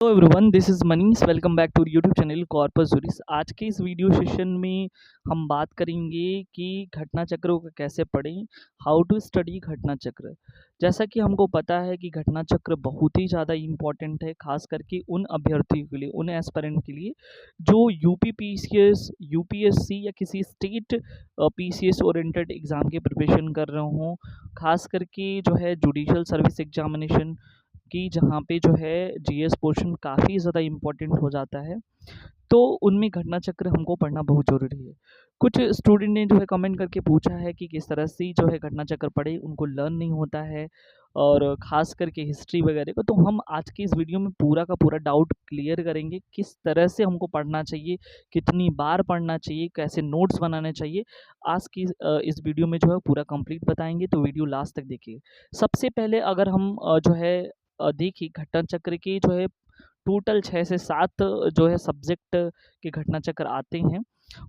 Hello everyone, this is Manish. Welcome back to YouTube channel corpus juris. आज के इस video session में हम बात करेंगे कि घटना चक्रों को कैसे पढ़ें, हाउ टू स्टडी घटना चक्र। जैसा कि हमको पता है कि घटना चक्र बहुत ही ज़्यादा इम्पॉर्टेंट है, खास करके उन अभ्यर्थियों के लिए, उन एस्पिरेंट के लिए जो यूपी पीसीएस, यूपीएससी या किसी स्टेट पीसीएस ओरिएंटेड एग्ज़ाम की प्रिपरेशन कर रहे हों। खास करके जो है जुडिशल सर्विस एग्जामिनेशन कि जहाँ पे जो है जीएस पोर्शन काफ़ी ज़्यादा इम्पोर्टेंट हो जाता है, तो उनमें घटना चक्र हमको पढ़ना बहुत ज़रूरी है। कुछ स्टूडेंट ने जो है कमेंट करके पूछा है कि किस तरह से जो है घटना चक्र पढ़े, उनको लर्न नहीं होता है, और ख़ास करके हिस्ट्री वगैरह को। तो हम आज की इस वीडियो में पूरा का पूरा डाउट क्लियर करेंगे, किस तरह से हमको पढ़ना चाहिए, कितनी बार पढ़ना चाहिए, कैसे नोट्स बनाने चाहिए। आज की इस वीडियो में जो है पूरा कंप्लीट बताएंगे, तो वीडियो लास्ट तक देखिए। सबसे पहले अगर हम जो है देखिए घटना चक्र के जो है टोटल 6 से 7 जो है सब्जेक्ट के घटना चक्र आते हैं।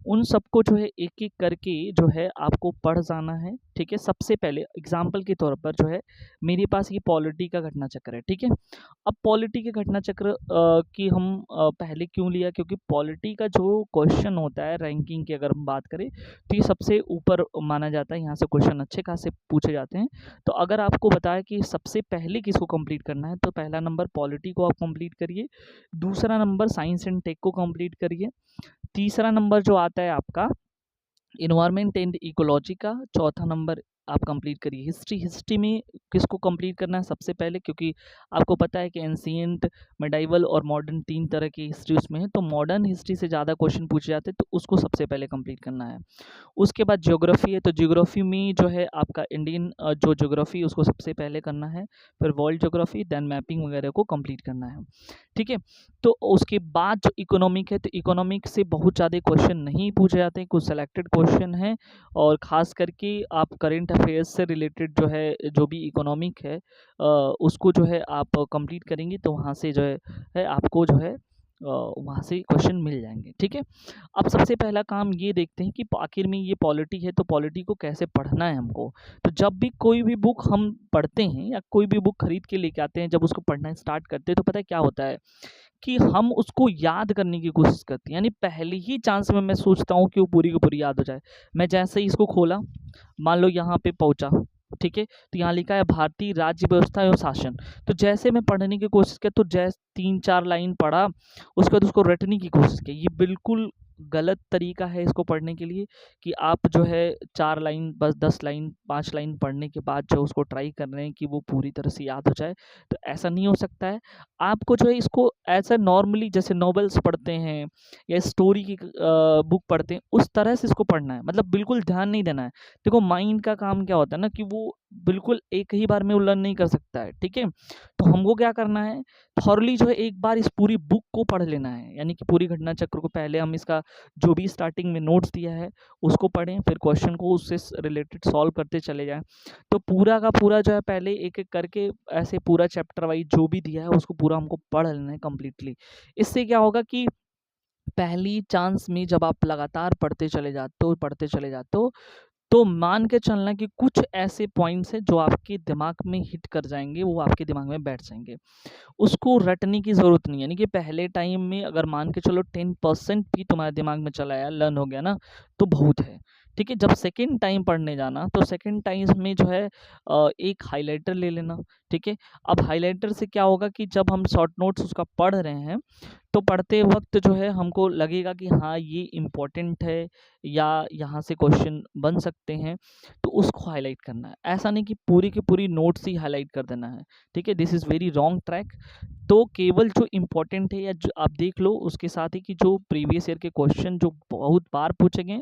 उन सबको जो है एक-एक करके जो है आपको पढ़ जाना है, ठीक है? सबसे पहले एग्ज़ाम्पल के तौर पर जो है मेरे पास ये पॉलिटी का घटना चक्र है, ठीक है? अब पॉलिटी के घटना चक्र की हम पहले क्यों लिया, क्योंकि पॉलिटी का जो क्वेश्चन होता है रैंकिंग की अगर हम बात करें, तो ये सबसे ऊपर माना जाता है, यहाँ से क्वेश्चन अच्छे खासे पूछे जाते हैं। तो अगर आपको बताया कि सबसे पहले किसको कंप्लीट करना है, तो पहला नंबर पॉलिटी को आप कंप्लीट करिए, दूसरा नंबर साइंस एंड टेक को कंप्लीट करिए, तीसरा नंबर जो आता है आपका इन्वायरमेंट एंड इकोलॉजी का, चौथा नंबर आप कंप्लीट करिए हिस्ट्री। हिस्ट्री में किसको कंप्लीट करना है सबसे पहले, क्योंकि आपको पता है कि एंशिएंट, मेडाइवल और मॉडर्न 3 तरह की हिस्ट्री उसमें है, तो मॉडर्न हिस्ट्री से ज़्यादा क्वेश्चन पूछे जाते हैं, तो उसको सबसे पहले कंप्लीट करना है। उसके बाद ज्योग्राफी है, तो ज्योग्राफी में जो है आपका इंडियन जो ज्योग्राफी उसको सबसे पहले करना है, फिर वर्ल्ड ज्योग्राफी, देन मैपिंग वगैरह को कंप्लीट करना है, ठीक है? तो उसके बाद जो इकोनॉमिक है, तो इकोनॉमिक से बहुत ज़्यादा क्वेश्चन नहीं पूछे जाते हैं, कुछ सेलेक्टेड क्वेश्चन हैं, और ख़ास करके आप करंट अफेयर्स से रिलेटेड जो है जो भी इकोनॉमिक है उसको जो है आप कंप्लीट करेंगे, तो वहाँ से जो है आपको जो है वहाँ से क्वेश्चन मिल जाएंगे, ठीक है? अब सबसे पहला काम ये देखते हैं कि आखिर में ये पॉलिटी है, तो पॉलिटी को कैसे पढ़ना है हमको। तो जब भी कोई भी बुक हम पढ़ते हैं या कोई भी बुक खरीद के लेके आते हैं, जब उसको पढ़ना स्टार्ट करते हैं, तो पता है क्या होता है कि हम उसको याद करने की कोशिश करते हैं, यानी पहले ही चांस में मैं सोचता हूँ कि वो पूरी की पूरी याद हो जाए। मैं जैसे ही इसको खोला, मान लो यहाँ पे पहुँचा, ठीक है? तो यहाँ लिखा है भारतीय राज्य व्यवस्था एवं शासन। तो जैसे मैं पढ़ने की कोशिश किया, तो जैसे 3-4 लाइन पढ़ा, उसके बाद उसको रटने की कोशिश की। ये बिल्कुल गलत तरीका है इसको पढ़ने के लिए, कि आप जो है 4 लाइन, बस 10 लाइन, 5 लाइन पढ़ने के बाद जो उसको ट्राई कर रहे हैं कि वो पूरी तरह से याद हो जाए, तो ऐसा नहीं हो सकता है। आपको जो है इसको ऐसा नॉर्मली जैसे नॉवेल्स पढ़ते हैं या स्टोरी की बुक पढ़ते हैं, उस तरह से इसको पढ़ना है, मतलब बिल्कुल ध्यान नहीं देना है। देखो माइंड का काम क्या होता है ना, कि वो बिल्कुल एक ही बार में वो लर्न नहीं कर सकता है, ठीक है? तो हमको क्या करना है, थॉरली जो है एक बार इस पूरी बुक को पढ़ लेना है, यानी कि पूरी घटना चक्र को पहले हम इसका जो भी स्टार्टिंग में नोट्स दिया है उसको पढ़ें, फिर क्वेश्चन को उससे रिलेटेड सॉल्व करते चले जाएं। तो पूरा का पूरा जो है पहले एक एक करके ऐसे पूरा चैप्टर वाइज जो भी दिया है उसको पूरा हमको पढ़ लेना है कंप्लीटली। इससे क्या होगा कि पहली चांस में जब आप लगातार पढ़ते चले जाते हो, तो मान के चलना कि कुछ ऐसे पॉइंट्स हैं जो आपके दिमाग में हिट कर जाएंगे, वो आपके दिमाग में बैठ जाएंगे। उसको रटने की ज़रूरत नहीं है, यानी कि पहले टाइम में अगर मान के चलो 10% भी तुम्हारे दिमाग में चला आया, लर्न हो गया ना, तो बहुत है, ठीक है? जब सेकंड टाइम पढ़ने जाना, तो सेकंड टाइम में जो है एक हाइलाइटर ले लेना, ठीक है? अब हाइलाइटर से क्या होगा कि जब हम शॉर्ट नोट्स उसका पढ़ रहे हैं, तो पढ़ते वक्त जो है हमको लगेगा कि हाँ ये इम्पोर्टेंट है, या यहाँ से क्वेश्चन बन सकते हैं, तो उसको हाईलाइट करना है। ऐसा नहीं कि पूरी की पूरी नोट्स ही हाईलाइट कर देना है, ठीक है? This is very wrong track. तो केवल जो इम्पोर्टेंट है या जो आप देख लो, उसके साथ ही कि जो प्रीवियस ईयर के क्वेश्चन जो बहुत बार पूछे गए,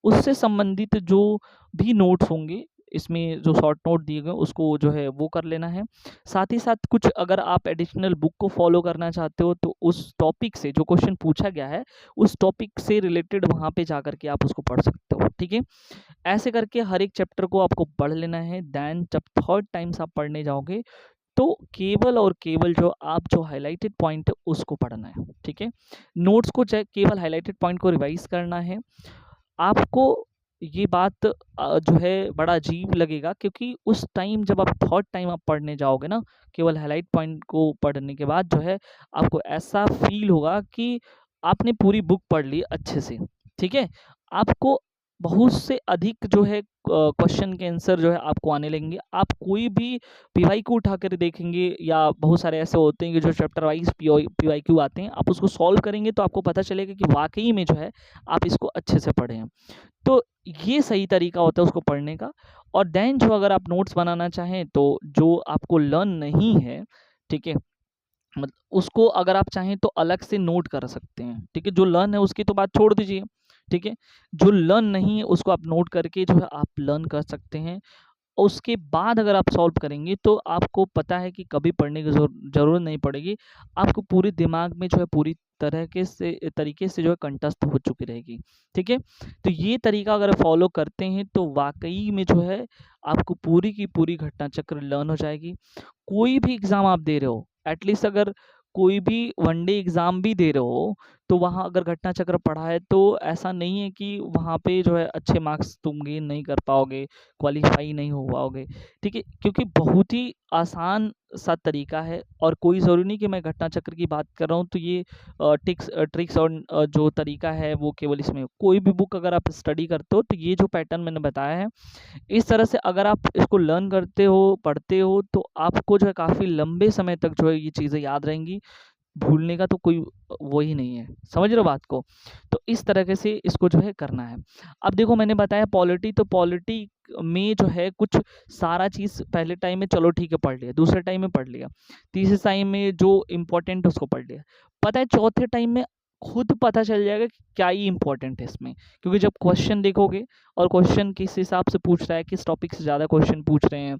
उससे संबंधित जो भी नोट्स होंगे, इसमें जो शॉर्ट नोट दिए गए उसको जो है वो कर लेना है। साथ ही साथ कुछ अगर आप एडिशनल बुक को फॉलो करना चाहते हो, तो उस टॉपिक से जो क्वेश्चन पूछा गया है, उस टॉपिक से रिलेटेड वहाँ पे जा कर के आप उसको पढ़ सकते हो, ठीक है? ऐसे करके हर एक चैप्टर को आपको पढ़ लेना है। देन जब थर्ड टाइम्स आप पढ़ने जाओगे, तो केवल और केवल जो हाइलाइटेड पॉइंट है उसको पढ़ना है, ठीक है? नोट्स को केवल हाइलाइटेड पॉइंट को रिवाइज करना है। आपको ये बात जो है बड़ा अजीब लगेगा, क्योंकि उस टाइम जब आप थर्ड टाइम आप पढ़ने जाओगे ना, केवल हाइलाइट पॉइंट को पढ़ने के बाद जो है आपको ऐसा फ़ील होगा कि आपने पूरी बुक पढ़ ली अच्छे से, ठीक है? आपको बहुत से अधिक जो है क्वेश्चन के आंसर जो है आपको आने लगेंगे। आप कोई भी पीवाईक्यू उठाकर देखेंगे, या बहुत सारे ऐसे होते हैं कि जो चैप्टर वाइज़ पीवाईक्यू आते हैं, आप उसको सॉल्व करेंगे तो आपको पता चलेगा कि वाक़ई में जो है आप इसको अच्छे से पढ़े हैं। तो ये सही तरीका होता है उसको पढ़ने का। और देन जो अगर आप नोट्स बनाना चाहें, तो जो आपको लर्न नहीं है, ठीक है? उसको अगर आप चाहें तो अलग से नोट कर सकते हैं, ठीक है? जो लर्न है उसकी तो बात छोड़ दीजिए, ठीक है? जो लर्न नहीं है उसको आप नोट करके जो है आप लर्न कर सकते हैं। उसके बाद अगर आप सॉल्व करेंगे तो आपको पता है कि कभी पढ़ने की ज़रूरत नहीं पड़ेगी। आपको पूरे दिमाग में जो है पूरी तरीके से जो है कंठस्थ हो चुकी रहेगी, ठीक है? तो ये तरीका अगर फॉलो करते हैं तो वाक़ई में जो है आपको पूरी की पूरी घटना चक्र लर्न हो जाएगी। कोई भी एग्ज़ाम आप दे रहे हो, एटलीस्ट अगर कोई भी वनडे एग्ज़ाम भी दे रहे हो, तो वहाँ अगर घटना चक्र पढ़ा है तो ऐसा नहीं है कि वहाँ पे जो है अच्छे मार्क्स तुम गेन नहीं कर पाओगे, क्वालीफाई नहीं हो पाओगे, ठीक है? क्योंकि बहुत ही आसान सा तरीका है, और कोई ज़रूरी नहीं कि मैं घटना चक्र की बात कर रहा हूँ तो ये ट्रिक्स और जो तरीका है वो केवल इसमें हो। कोई भी बुक अगर आप स्टडी करते हो तो ये जो पैटर्न मैंने बताया है, इस तरह से अगर आप इसको लर्न करते हो, पढ़ते हो, तो आपको जो है काफ़ी लंबे समय तक जो है ये चीज़ें याद रहेंगी। भूलने का तो कोई वो ही नहीं है। समझ रहे हो बात को? तो इस तरीके से इसको जो है करना है। अब देखो मैंने बताया पॉलिटी, तो पॉलिटी में जो है कुछ सारा चीज़ पहले टाइम में चलो ठीक है पढ़ लिया, दूसरे टाइम में पढ़ लिया, तीसरे टाइम में जो इम्पोर्टेंट है उसको पढ़ लिया। पता है चौथे टाइम में खुद पता चल जाएगा कि क्या ही इम्पोर्टेंट है इसमें। क्योंकि जब क्वेश्चन देखोगे और क्वेश्चन किस हिसाब से पूछ रहा है, किस टॉपिक से ज़्यादा क्वेश्चन पूछ रहे हैं,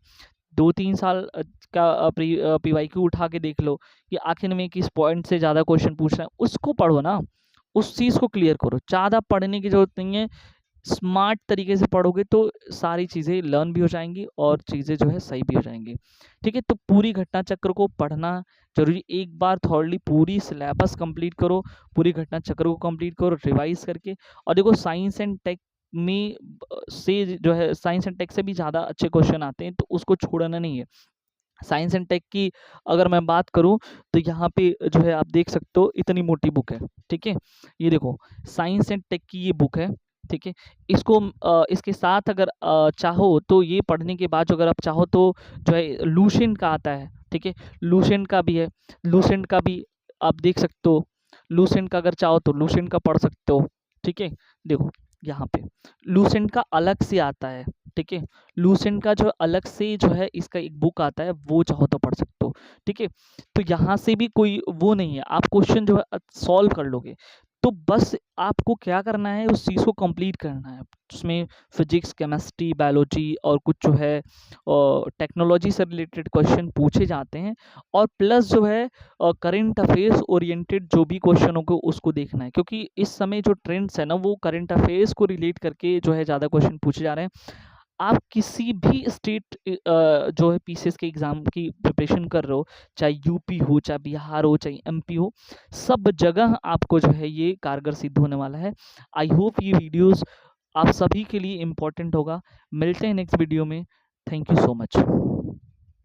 2-3 साल का पीवाईक्यू उठा के देख लो कि आखिर में किस पॉइंट से ज़्यादा क्वेश्चन पूछ रहा है, उसको पढ़ो ना, उस चीज़ को क्लियर करो। ज़्यादा पढ़ने की ज़रूरत नहीं है, स्मार्ट तरीके से पढ़ोगे तो सारी चीज़ें लर्न भी हो जाएँगी और चीज़ें जो है सही भी हो जाएँगी। ठीक है? तो पूरी घटना चक्र को पढ़ना ज़रूरी, एक बार थॉरली पूरी सिलेबस कंप्लीट करो, पूरी घटना चक्र को कंप्लीट करो रिवाइज़ करके। और देखो साइंस एंड टेक में से जो है साइंस एंड टेक से भी ज़्यादा अच्छे क्वेश्चन आते हैं, तो उसको छोड़ना नहीं है। साइंस एंड टेक की अगर मैं बात करूँ तो यहाँ पे जो है आप देख सकते हो इतनी मोटी बुक है, ठीक है? ये देखो साइंस एंड टेक की ये बुक है, ठीक है? इसको इसके साथ अगर चाहो तो ये पढ़ने के बाद जो अगर आप चाहो तो जो है लुसेंट का आता है, ठीक है? लुसेंट का भी है, लुसेंट का भी आप देख सकते हो। लुसेंट का अगर चाहो तो लुसेंट का पढ़ सकते हो, ठीक है? देखो यहाँ पे लुसेंट का अलग से आता है, ठीक है? लुसेंट का जो अलग से जो है इसका एक बुक आता है, वो चाहो तो पढ़ सकते हो, ठीक है? तो यहाँ से भी कोई वो नहीं है, आप क्वेश्चन जो है सॉल्व कर लोगे। तो बस आपको क्या करना है, उस चीज़ को कंप्लीट करना है। उसमें फिजिक्स, केमिस्ट्री, बायोलॉजी और कुछ जो है टेक्नोलॉजी से रिलेटेड क्वेश्चन पूछे जाते हैं, और प्लस जो है करंट अफेयर्स ओरिएंटेड जो भी क्वेश्चन होंगे उसको देखना है, क्योंकि इस समय जो ट्रेंड्स है ना वो करंट अफेयर्स को रिलेट करके जो है ज़्यादा क्वेश्चन पूछे जा रहे हैं। आप किसी भी स्टेट जो है पीसीएस के एग्ज़ाम की प्रिपरेशन कर रहे हो, चाहे यूपी हो, चाहे बिहार हो, चाहे एमपी हो, सब जगह आपको जो है ये कारगर सिद्ध होने वाला है। आई होप ये वीडियोज़ आप सभी के लिए इम्पोर्टेंट होगा। मिलते हैं नेक्स्ट वीडियो में। Thank you so much.